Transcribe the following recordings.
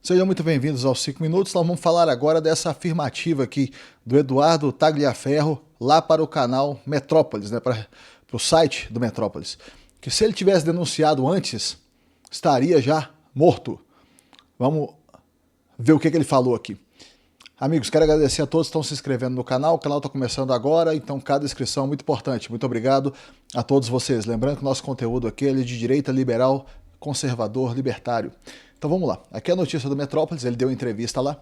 Sejam muito bem-vindos aos 5 minutos. Nós vamos falar agora dessa afirmativa aqui do Eduardo Tagliaferro lá para o canal Metrópolis, né, para o site do Metrópolis, que se ele tivesse denunciado antes, estaria já morto. Vamos ver o que ele falou aqui. Amigos, quero agradecer a todos que estão se inscrevendo no canal. O canal está começando agora, então cada inscrição é muito importante. Muito obrigado a todos vocês. Lembrando que o nosso conteúdo aqui é de direita, liberal, conservador, libertário. Então vamos lá. Aqui é a notícia do Metrópolis, ele deu entrevista lá.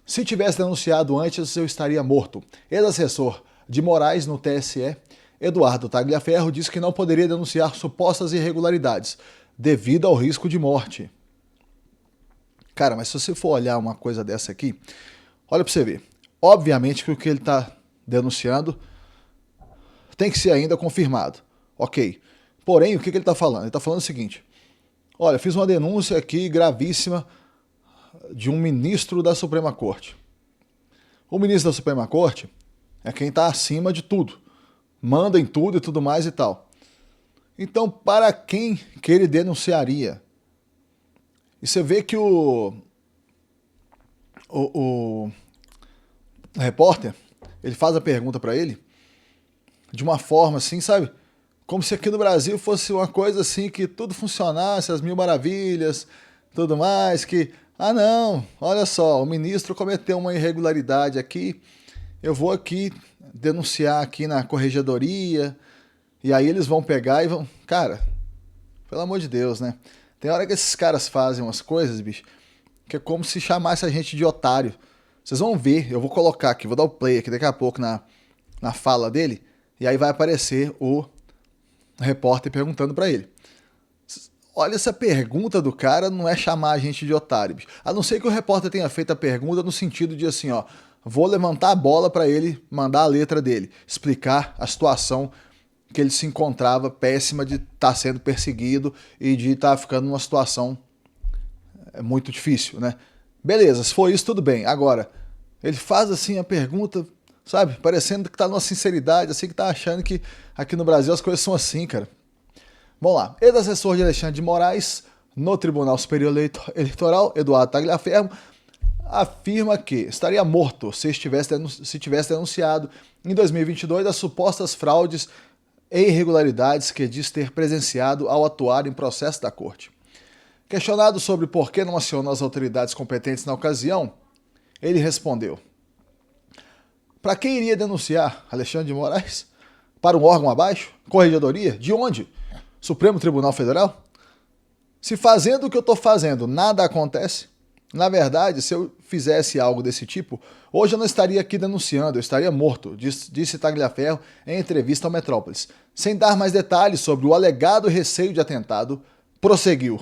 Se tivesse denunciado antes, eu estaria morto. Ex-assessor de Moraes no TSE, Eduardo Tagliaferro, disse que não poderia denunciar supostas irregularidades devido ao risco de morte. Cara, mas se você for olhar uma coisa dessa aqui, olha pra você ver. Obviamente que o que ele tá denunciando tem que ser ainda confirmado. Ok. Porém, o que ele tá falando? Ele tá falando o seguinte: olha, fiz uma denúncia aqui gravíssima de um ministro da Suprema Corte. O ministro da Suprema Corte é quem está acima de tudo. Manda em tudo e tudo mais e tal. Então, para quem que ele denunciaria? E você vê que o repórter, ele faz a pergunta para ele de uma forma assim, sabe? Como se aqui no Brasil fosse uma coisa assim, que tudo funcionasse, as mil maravilhas, tudo mais, que, não, olha só, o ministro cometeu uma irregularidade aqui, eu vou aqui denunciar aqui na corregedoria, e aí eles vão pegar e vão... Cara, pelo amor de Deus, né? Tem hora que esses caras fazem umas coisas, bicho, que é como se chamasse a gente de otário. Vocês vão ver, eu vou colocar aqui, vou dar o play aqui daqui a pouco na fala dele, e aí vai aparecer o repórter perguntando pra ele. Olha, essa pergunta do cara não é chamar a gente de otário, bicho. A não ser que o repórter tenha feito a pergunta no sentido de assim, ó, vou levantar a bola pra ele mandar a letra dele, explicar a situação que ele se encontrava péssima de estar sendo perseguido e de estar ficando numa situação muito difícil, né? Beleza, se for isso, tudo bem. Agora, ele faz assim a pergunta, sabe, parecendo que tá numa sinceridade, assim, que tá achando que aqui no Brasil as coisas são assim, cara. Vamos lá. Ex-assessor de Alexandre de Moraes no Tribunal Superior Eleitoral, Eduardo Tagliaferro, afirma que estaria morto se tivesse denunciado em 2022 as supostas fraudes e irregularidades que diz ter presenciado ao atuar em processo da corte. Questionado sobre por que não acionou as autoridades competentes na ocasião, ele respondeu: para quem iria denunciar Alexandre de Moraes? Para um órgão abaixo? Corregedoria? De onde? Supremo Tribunal Federal? Se fazendo o que eu estou fazendo nada acontece, na verdade, se eu fizesse algo desse tipo, hoje eu não estaria aqui denunciando, eu estaria morto, disse Tagliaferro em entrevista ao Metrópolis. Sem dar mais detalhes sobre o alegado receio de atentado, prosseguiu: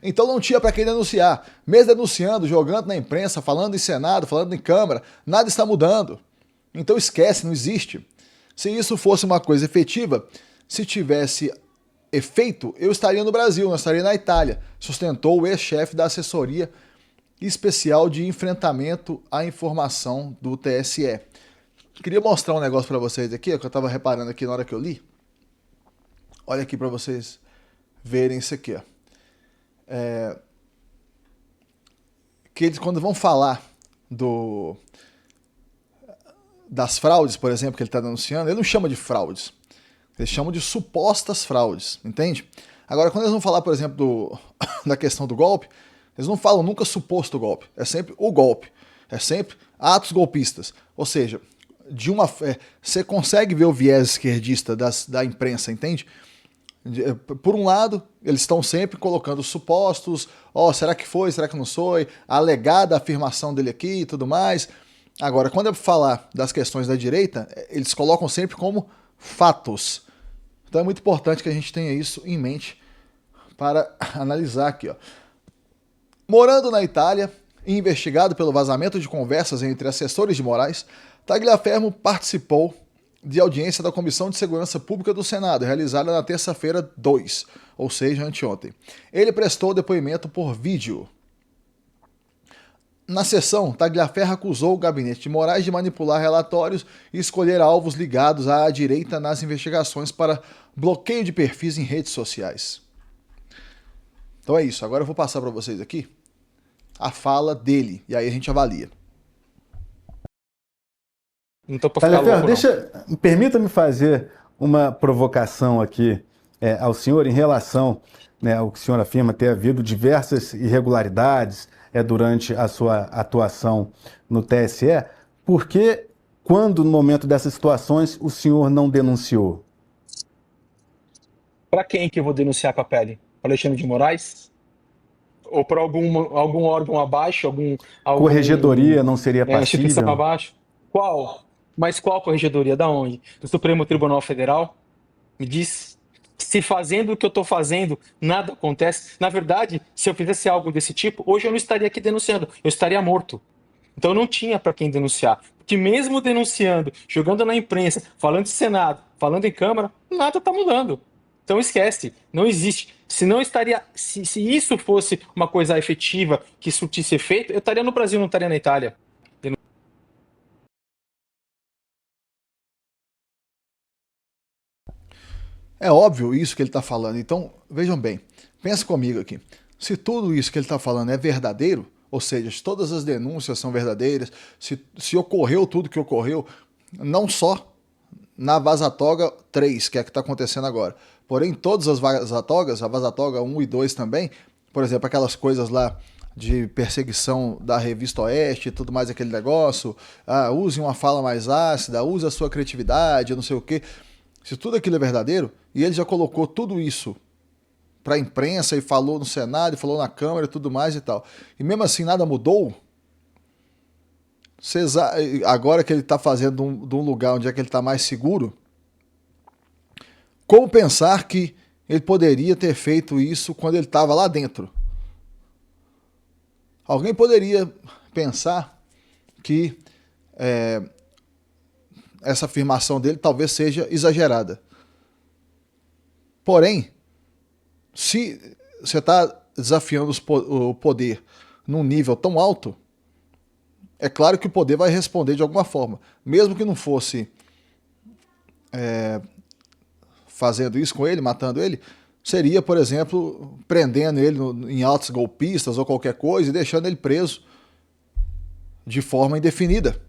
então não tinha para quem denunciar. Mesmo denunciando, jogando na imprensa, falando em Senado, falando em Câmara, nada está mudando. Então esquece, não existe. Se isso fosse uma coisa efetiva, se tivesse efeito, eu estaria no Brasil, não estaria na Itália, sustentou o ex-chefe da assessoria especial de enfrentamento à informação do TSE. Queria mostrar um negócio para vocês aqui, que eu estava reparando aqui na hora que eu li. Olha aqui para vocês verem isso aqui, ó. Que eles, quando vão falar das fraudes, por exemplo, que ele está denunciando, ele não chama de fraudes, eles chamam de supostas fraudes, entende? Agora, quando eles vão falar, por exemplo, da questão do golpe, eles não falam nunca suposto golpe, é sempre o golpe, é sempre atos golpistas, ou seja, você consegue ver o viés esquerdista da imprensa, entende? Por um lado, eles estão sempre colocando supostos, será que foi, será que não foi, a alegada afirmação dele aqui e tudo mais. Agora, quando é para falar das questões da direita, eles colocam sempre como fatos. Então é muito importante que a gente tenha isso em mente para analisar aqui, ó. Morando na Itália e investigado pelo vazamento de conversas entre assessores de Moraes, Tagliaferro participou de audiência da Comissão de Segurança Pública do Senado, realizada na terça-feira 2, ou seja, anteontem. Ele prestou depoimento por vídeo. Na sessão, Tagliaferro acusou o gabinete de Moraes de manipular relatórios e escolher alvos ligados à direita nas investigações para bloqueio de perfis em redes sociais. Então é isso. Agora eu vou passar para vocês aqui a fala dele, e aí a gente avalia. Não tô pra ficar louco, não. Permita-me fazer uma provocação aqui ao senhor em relação, né, ao que o senhor afirma ter havido diversas irregularidades durante a sua atuação no TSE. Por que, quando no momento dessas situações, o senhor não denunciou? Pra quem que eu vou denunciar com a pele? Pra Alexandre de Moraes? Ou para algum órgão abaixo, Corregedoria não seria instituição passível? abaixo? Qual? Mas qual corregedoria? Da onde? Do Supremo Tribunal Federal? Me diz. Se fazendo o que eu estou fazendo, nada acontece. Na verdade, se eu fizesse algo desse tipo, hoje eu não estaria aqui denunciando, eu estaria morto. Então não tinha para quem denunciar. Porque mesmo denunciando, jogando na imprensa, falando de Senado, falando em Câmara, nada está mudando. Então esquece, não existe. Se não estaria, se isso fosse uma coisa efetiva que surtisse efeito, eu estaria no Brasil, não estaria na Itália. É óbvio isso que ele está falando. Então, vejam bem, pensa comigo aqui. Se tudo isso que ele está falando é verdadeiro, ou seja, se todas as denúncias são verdadeiras, se ocorreu tudo que ocorreu, não só na Vaza Toga 3, que é a que está acontecendo agora, porém todas as Vaza Togas, a Vaza Toga 1 e 2 também, por exemplo, aquelas coisas lá de perseguição da Revista Oeste e tudo mais, aquele negócio, use uma fala mais ácida, use a sua criatividade, não sei o quê. Se tudo aquilo é verdadeiro, e ele já colocou tudo isso para a imprensa e falou no Senado, e falou na Câmara e tudo mais e tal, e mesmo assim nada mudou, agora que ele está fazendo de um lugar onde é que ele está mais seguro, como pensar que ele poderia ter feito isso quando ele estava lá dentro? Alguém poderia pensar que essa afirmação dele talvez seja exagerada. Porém, se você está desafiando o poder num nível tão alto, é claro que o poder vai responder de alguma forma. Mesmo que não fosse fazendo isso com ele, matando ele, seria, por exemplo, prendendo ele em atos golpistas ou qualquer coisa e deixando ele preso de forma indefinida.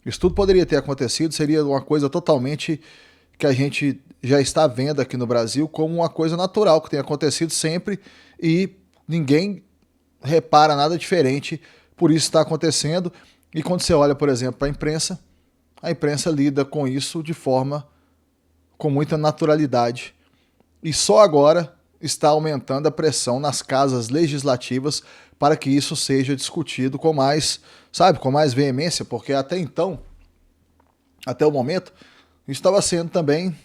Isso tudo poderia ter acontecido, seria uma coisa totalmente que a gente já está vendo aqui no Brasil como uma coisa natural, que tem acontecido sempre e ninguém repara nada diferente por isso está acontecendo. E quando você olha, por exemplo, para a imprensa lida com isso de forma com muita naturalidade. E só agora está aumentando a pressão nas casas legislativas para que isso seja discutido com mais, sabe, com mais veemência, porque até então, até o momento, isso estava sendo também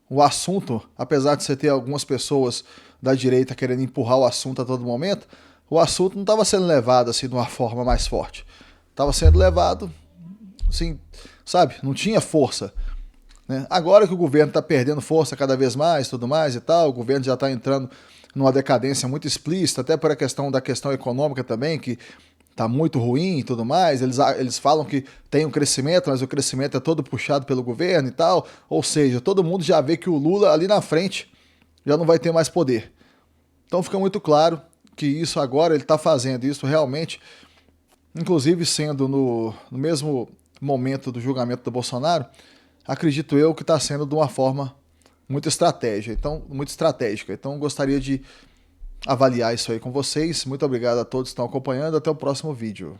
o assunto, apesar de você ter algumas pessoas da direita querendo empurrar o assunto a todo momento, o assunto não estava sendo levado assim de uma forma mais forte. Estava sendo levado, assim, sabe, não tinha força. Né? Agora que o governo está perdendo força cada vez mais, tudo mais e tal, o governo já está entrando numa decadência muito explícita, até por a questão da questão econômica também, que está muito ruim e tudo mais. Eles falam que tem um crescimento, mas o crescimento é todo puxado pelo governo e tal. Ou seja, todo mundo já vê que o Lula ali na frente já não vai ter mais poder. Então fica muito claro que isso agora ele está fazendo isso realmente, inclusive sendo no mesmo momento do julgamento do Bolsonaro, acredito eu que está sendo de uma forma muito estratégica. Então gostaria de avaliar isso aí com vocês. Muito obrigado a todos que estão acompanhando. Até o próximo vídeo.